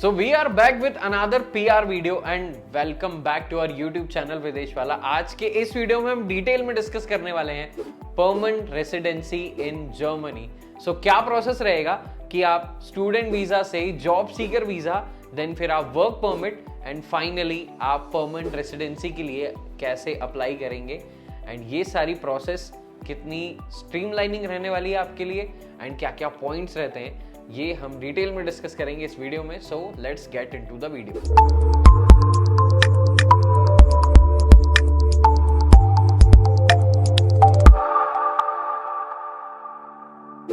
So we are back with another PR video and welcome back to our YouTube channel विदेश वाला। आज के इस वीडियो में हम डिटेल में डिस्कस करने वाले हैं परमानेंट रेसिडेंसी इन जर्मनी। सो क्या प्रोसेस रहेगा कि आप स्टूडेंट वीजा से जॉब सीकर वीजा, देन फिर आप वर्क परमिट एंड फाइनली आप परमानेंट रेसिडेंसी के लिए कैसे अप्लाई करेंगे एंड ये सारी प्रोसेस कितनी स्ट्रीमलाइनिंग रहने वाली है आपके लिए एंड क्या क्या पॉइंट्स रहते हैं ये हम डिटेल में डिस्कस करेंगे इस वीडियो में। So let's get into the video.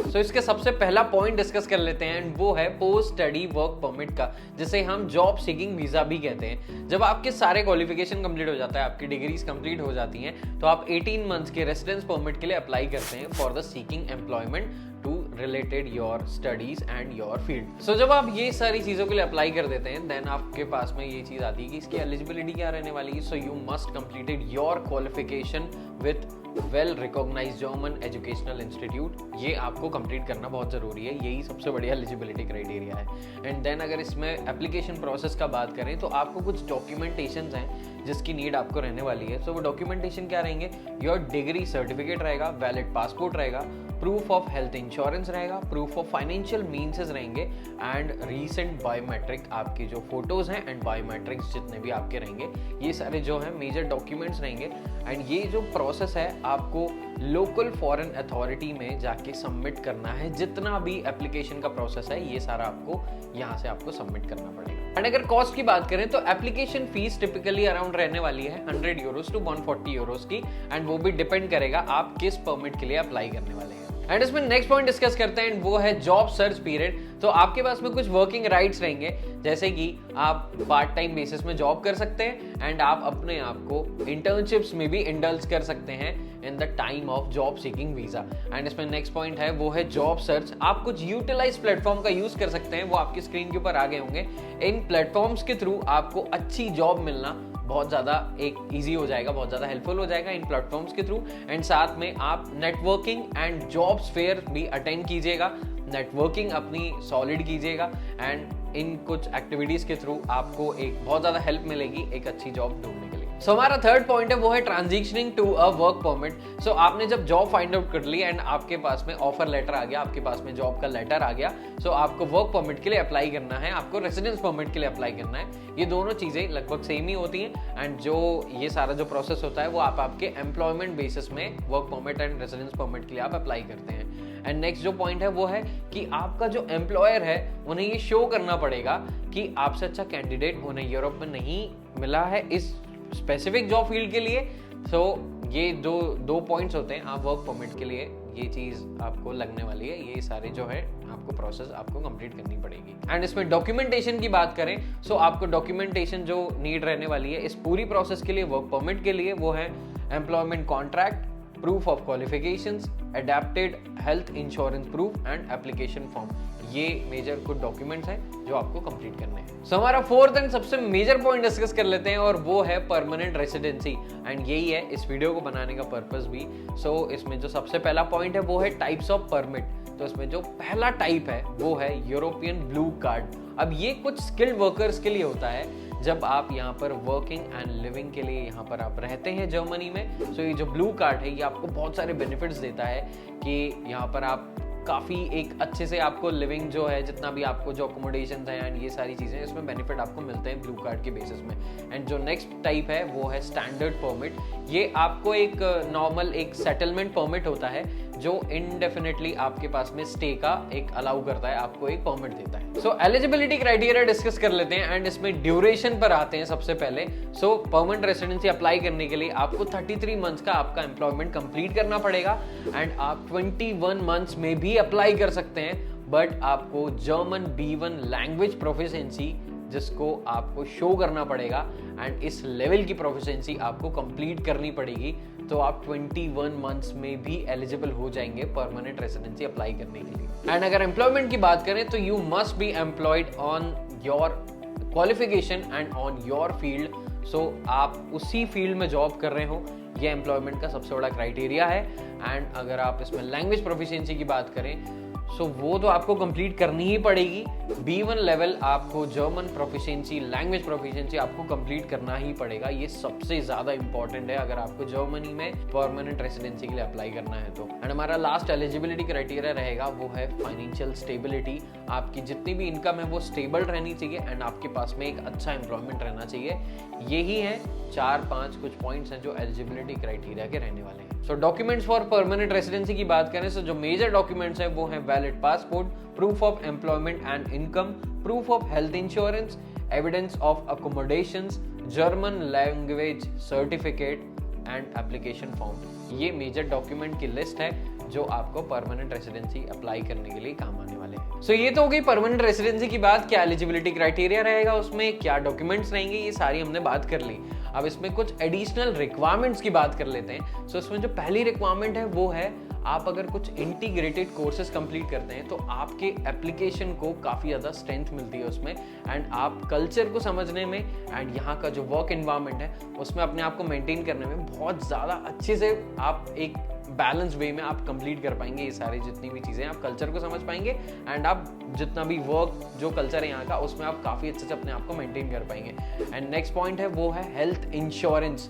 तो इसके सबसे पहला पॉइंट डिस्कस कर लेते हैं एंड वो है पोस्ट स्टडी वर्क परमिट का, जिसे हम जॉब सीकिंग वीजा भी कहते हैं। जब आपके सारे क्वालिफिकेशन कंप्लीट हो जाता है, आपकी डिग्रीज कंप्लीट हो जाती हैं, तो आप 18 मंथ्स के रेसिडेंस परमिट के लिए अप्लाई करते हैं for the seeking employment to related your studies and your field. So जब आप ये सारी चीजों के लिए अप्लाई कर देते हैं, देन आपके पास में ये चीज आती है कि इसकी एलिजिबिलिटी क्या रहने वाली है। So you must completed your qualification with well recognised German educational institute. ये आपको कंप्लीट करना बहुत जरूरी है, यही सबसे बढ़िया एलिजिबिलिटी क्राइटेरिया है। एंड देन अगर इसमें एप्लीकेशन प्रोसेस का बात करें तो आपको कुछ डॉक्यूमेंटेशन हैं जिसकी नीड आपको रहने वाली है। सो वो डॉक्यूमेंटेशन क्या रहेंगे? योर डिग्री सर्टिफिकेट रहेगा, वैलिड पासपोर्ट रहेगा, प्रूफ ऑफ हेल्थ इंश्योरेंस रहेगा, प्रूफ ऑफ फाइनेंशियल मीन्स रहेंगे एंड रीसेंट बायोमेट्रिक आपकी जो फोटोज हैं एंड बायोमेट्रिक्स जितने भी आपके रहेंगे, ये सारे जो है मेजर डॉक्यूमेंट्स रहेंगे। एंड ये जो प्रोसेस है आपको लोकल फॉरेन अथॉरिटी में जाके सबमिट करना है। जितना भी एप्लीकेशन का प्रोसेस है ये सारा आपको यहाँ से आपको सबमिट करना पड़ेगा। एंड अगर कॉस्ट की बात करें तो एप्लीकेशन फीस टिपिकली अराउंड रहने वाली है 100 यूरोस टू 140 यूरोस की, एंड वो भी डिपेंड करेगा आप किस परमिट के लिए अप्लाई करने वाले हैं। एंड इसमें नेक्स्ट पॉइंट डिस्कस करते हैं, वो है जॉब सर्च पीरियड। तो आपके पास में कुछ वर्किंग राइट्स रहेंगे, जैसे कि आप पार्ट टाइम बेसिस में जॉब कर सकते हैं एंड आप अपने आप को इंटर्नशिप्स में भी इंडल्ज कर सकते हैं in the time of job seeking visa. And इसमें नेक्स्ट पॉइंट है वो है जॉब सर्च। आप कुछ यूटिलाइज प्लेटफॉर्म का यूज कर सकते हैं, वो आपकी स्क्रीन के ऊपर आ गए होंगे। इन प्लेटफॉर्म्स के थ्रू आपको अच्छी जॉब मिलना बहुत ज़्यादा एक ईजी हो जाएगा, बहुत ज़्यादा हेल्पफुल हो जाएगा इन प्लेटफॉर्म्स के थ्रू। एंड साथ में आप नेटवर्किंग एंड जॉब्स फेयर भी अटेंड कीजिएगा, नेटवर्किंग अपनी सॉलिड कीजिएगा एंड इन कुछ एक्टिविटीज़ के थ्रू आपको एक बहुत ज़्यादा हेल्प मिलेगी एक अच्छी जॉब ढूंढने के लिए। सो हमारा थर्ड पॉइंट है वो है transitioning to a work permit. So आपने जब जॉब फाइंड आउट कर ली एंड आपके पास में ऑफर लेटर आ गया, आपके पास में जॉब का लेटर आ गया, सो आपको वर्क परमिट के लिए अप्लाई करना है, आपको रेसिडेंस परमिट के लिए अप्लाई करना है। ये दोनों चीजें लगभग सेम ही होती हैं एंड जो ये सारा जो प्रोसेस होता है वो आप आपके एम्प्लॉयमेंट बेसिस में work permit and residence permit के लिए आप अप्लाई करते हैं। एंड नेक्स्ट जो पॉइंट है वो है कि आपका जो एम्प्लॉयर है उन्हें ये शो करना पड़ेगा कि आपसे अच्छा कैंडिडेट उन्हें यूरोप में नहीं मिला है इस स्पेसिफिक जॉब फील्ड के लिए। सो ये दो पॉइंट्स होते हैं आप वर्क परमिट के लिए, ये चीज आपको लगने वाली है। ये सारे जो है आपको प्रोसेस आपको कंप्लीट करनी पड़ेगी। एंड इसमें डॉक्यूमेंटेशन की बात करें, सो आपको डॉक्यूमेंटेशन जो नीड रहने वाली है इस पूरी प्रोसेस के लिए वर्क परमिट के लिए वो है employment contract, proof of qualifications, adapted health insurance proof and application form. ये मेजर कुछ डॉक्यूमेंट्स हैं जो आपको कंप्लीट करने हैं। सो हमारा फोर्थ एंड सबसे मेजर पॉइंट डिस्कस कर लेते हैं और वो है परमानेंट रेसिडेंसी। एंड यही है इस वीडियो को बनाने का पर्पस भी। सो इसमें जो सबसे पहला पॉइंट है वो है टाइप्स ऑफ परमिट। तो इसमें जो पहला टाइप है वो है यूरोपियन ब्लू कार्ड। अब ये कुछ स्किल्ड वर्कर्स के लिए होता है, जब आप यहाँ पर वर्किंग एंड लिविंग के लिए यहाँ पर आप रहते हैं जर्मनी में। सो ये जो ब्लू कार्ड है ये आपको बहुत सारे बेनिफिट्स देता है कि यहाँ पर आप काफ़ी एक अच्छे से आपको लिविंग जो है, जितना भी आपको जो अकोमोडेशन है एंड ये सारी चीज़ें इसमें बेनिफिट आपको मिलते हैं ब्लू कार्ड के बेसिस में। एंड जो नेक्स्ट टाइप है वो है स्टैंडर्ड परमिट। ये आपको एक नॉर्मल एक सेटलमेंट परमिट होता है जो इनडेफिनेटली आपके पास में स्टे का एक अलाउ करता है, आपको एक परमिट देता है। सो एलिजिबिलिटी क्राइटेरिया डिस्कस कर लेते हैं एंड इसमें ड्यूरेशन पर आते हैं सबसे पहले। सो परमानेंट रेसिडेंसी अप्लाई करने के लिए आपको 33 मंथ्स का आपका एम्प्लॉयमेंट कंप्लीट करना पड़ेगा एंड आप 21 मंथ्स में भी अप्लाई कर सकते हैं, बट आपको जर्मन B1 लैंग्वेज प्रोफिशिएंसी जिसको आपको शो करना पड़ेगा एंड इस लेवल की प्रोफिशिएंसी आपको कंप्लीट करनी पड़ेगी, तो आप 21 मंथ्स में भी एलिजिबल हो जाएंगे परमानेंट रेसिडेंसी अप्लाई करने के लिए। एंड अगर एम्प्लॉयमेंट की बात करें तो you must be employed on your qualification and on your field. So आप उसी फील्ड में जॉब कर रहे हो, ये एम्प्लॉयमेंट का सबसे बड़ा क्राइटेरिया है। एंड अगर आप इसमें लैंग्वेज प्रोफिशिएंसी की बात करें सो वो तो आपको कंप्लीट करनी ही पड़ेगी। B1 लेवल आपको जर्मन प्रोफिशिएंसी, लैंग्वेज प्रोफिशिएंसी आपको कंप्लीट करना ही पड़ेगा। ये सबसे ज्यादा इंपॉर्टेंट है अगर आपको जर्मनी में परमानेंट रेसिडेंसी के लिए अप्लाई करना है तो। एंड हमारा लास्ट एलिजिबिलिटी क्राइटेरिया रहेगा वो है फाइनेंशियल स्टेबिलिटी। आपकी जितनी भी इनकम है वो स्टेबल रहनी चाहिए एंड आपके पास में एक अच्छा एम्प्लॉयमेंट रहना चाहिए। यही है 4-5 कुछ पॉइंट्स हैं जो एलिजिबिलिटी क्राइटेरिया के रहने वाले हैं। सो डॉक्यूमेंट्स फॉर परमानेंट रेसिडेंसी की बात करें तो जो मेजर डॉक्यूमेंट्स हैं वो हैं valid passport, proof of employment and income, proof of health insurance, evidence of accommodations, German language certificate and application form. ये मेजर डॉक्यूमेंट की लिस्ट है जो आपको परमानेंट रेसिडेंसी अप्लाई करने के लिए काम आने वाले हैं। सो ये तो हो गई परमानेंट रेसिडेंसी की बात, क्या एलिजिबिलिटी क्राइटेरिया रहेगा उसमें, क्या डॉक्यूमेंट्स रहेंगे, ये सारी हमने बात कर ली। अब इसमें कुछ एडिशनल रिक्वायरमेंट्स की बात कर लेते हैं। सो इसमें जो पहली रिक्वायरमेंट है वो है आप अगर कुछ इंटीग्रेटेड कोर्सेज कंप्लीट करते हैं तो आपके एप्लीकेशन को काफ़ी ज़्यादा स्ट्रेंथ मिलती है उसमें एंड आप कल्चर को समझने में एंड यहाँ का जो वर्क एनवायरनमेंट है उसमें अपने आप को मेंटेन करने में बहुत ज़्यादा अच्छे से आप एक बैलेंस वे में आप कंप्लीट कर पाएंगे। ये सारी जितनी भी चीज़ें आप कल्चर को समझ पाएंगे एंड आप जितना भी वर्क जो कल्चर है यहाँ का उसमें आप काफ़ी अच्छे से अपने आप को मेंटेन कर पाएंगे। एंड नेक्स्ट पॉइंट है वो है हेल्थ इंश्योरेंस।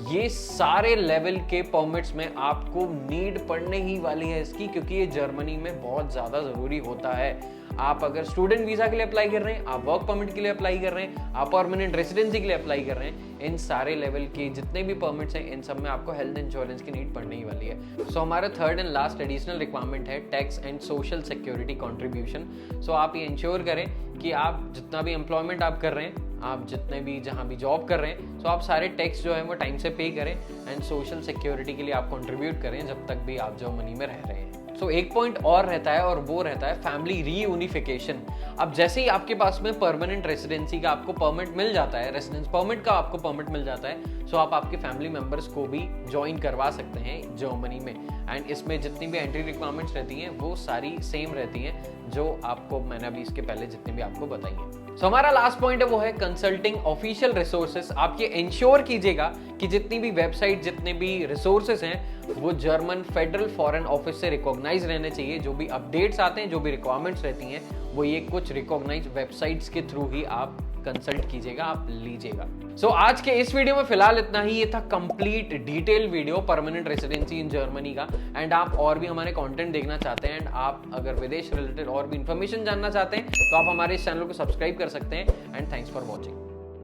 ये सारे लेवल के परमिट्स में आपको नीड पड़ने ही वाली है इसकी, क्योंकि ये जर्मनी में बहुत ज़्यादा ज़रूरी होता है। आप अगर स्टूडेंट वीज़ा के लिए अप्लाई कर रहे हैं, आप वर्क परमिट के लिए अप्लाई कर रहे हैं, आप परमानेंट रेसिडेंसी के लिए अप्लाई कर रहे हैं, इन सारे लेवल के जितने भी परमिट्स हैं इन सब में आपको हेल्थ इंश्योरेंस की नीड पड़ने ही वाली है। सो हमारा third and last additional requirement है tax and social security contribution. So आप ये इंश्योर करें कि आप जितना भी एम्प्लॉयमेंट आप कर रहे हैं, आप जितने भी जहाँ भी जॉब कर रहे हैं, सो आप सारे टैक्स जो है वो टाइम से पे करें एंड सोशल सिक्योरिटी के लिए आप कंट्रीब्यूट करें जब तक भी आप जर्मनी में रह रहे हैं। सो एक पॉइंट और रहता है और वो रहता है फैमिली रीयूनिफिकेशन। अब जैसे ही आपके पास में परमानेंट रेसिडेंसी का आपको परमिट मिल जाता है, रेसिडेंस परमिट का आपको परमिट मिल जाता है, सो आप आपके फैमिली मेंबर्स को भी ज्वाइन करवा सकते हैं जर्मनी में। एंड इसमें जितनी भी एंट्री रिक्वायरमेंट्स रहती हैं वो सारी सेम रहती हैं जो आपको मैंने अभी इसके पहले जितनी भी आपको बताई हैं। सो हमारा लास्ट पॉइंट है वो है कंसल्टिंग ऑफिशियल रिसोर्सेज। आप ये इंश्योर कीजिएगा कि जितनी भी वेबसाइट, जितने भी रिसोर्सेज हैं वो जर्मन फेडरल फॉरेन ऑफिस से रिकॉग्नाइज रहने चाहिए। जो भी अपडेट्स आते हैं, जो भी रिक्वायरमेंट्स रहती हैं, वो ये कुछ रिकॉग्नाइज वेबसाइट्स के थ्रू ही आप कंसल्ट कीजिएगा, आप लीजिएगा। सो आज के इस वीडियो में फिलहाल इतना ही। ये था complete detail video permanent residency in Germany का। एंड आप और भी हमारे कंटेंट देखना चाहते हैं एंड आप अगर विदेश रिलेटेड और भी इंफॉर्मेशन जानना चाहते हैं तो आप हमारे इस चैनल को सब्सक्राइब कर सकते हैं। And thanks for watching.